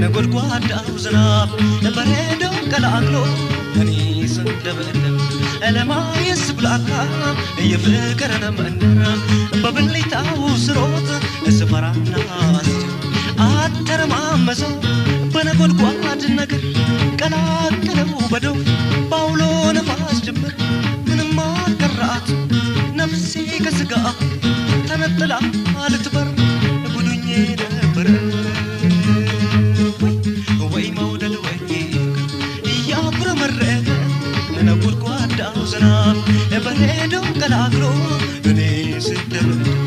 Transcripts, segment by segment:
ነጎድጓዳው ዝናብ በረዶ ቀላቅሎ እኔ ስንደበደብ ለማየት ስብላካ የፍቅርን መንደር በብልጭታው ስሮጥ ስፈራና አተረማመሰው በነጎድጓድ ነገር ቀላቅለው በደው ባውሎ ነፋስ ጀመር ምንም አልቀራት ነፍሴ ከስጋ ተነጥላ ልትበር ጉዱኜ ነበር ወይ መውደድ ወይ እያጉረመረመ ነጎድጓዳው ዝናብ በረዶ ቀላቅሎ እኔ ስደበደብ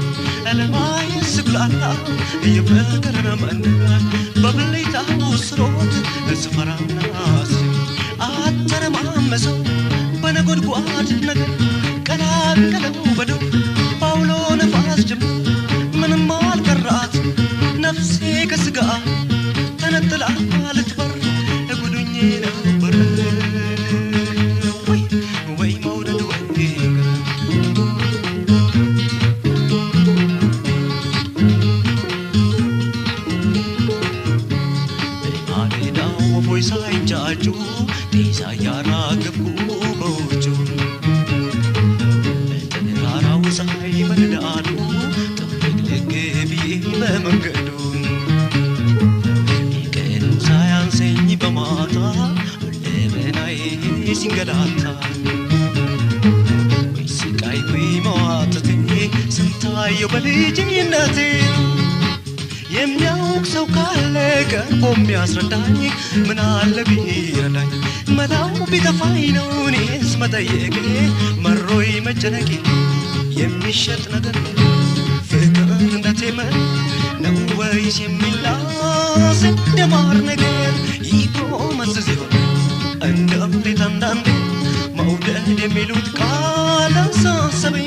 ለማየት ስብላላ የፍቅርን መንደር በብልጭታው ስሮጥ ስፈራና አተረማመሰው በነጎድጓድ ነገር ቀላቅለው በደው ባውሎ ነፋስ ጀመር ምንም አልቀራት ነፍሴ ከስጋ ተነጥላ ልትበር ጉዱኜ ነበር ወይ መውደድ ወይ ማለዳው ወፎች ሳይንጫጩ ጤዛ ያራገብኩ በውጩ ተራራው ፀሐይ በንዳዱ ጥፍልቅ ብዬ በመንገዱ ቀኑ ሳያንሰኝ በማታ ለበናዬ ሲንገላታ ወይ ስቃይ ወይ መዋጥቴ ስንታየው በልጅነቴ የሚያውቅ ሰው ካለ ቀርቦ የሚያስረዳኝ ምን አለ ቢረዳኝ መላው ቢጠፋኝ ነው እኔስ መጠየቄ መሮይ መጨነቄ የሚሸጥ ነገር ነው ፍቅር እንደቴመን ነው ወይስ የሚላስ እንደማር ነገር ይጎመዝዝ ይሆን እንደ እምነት አንዳንዴ መውደድ የሚሉት ቃል አሳሰበኝ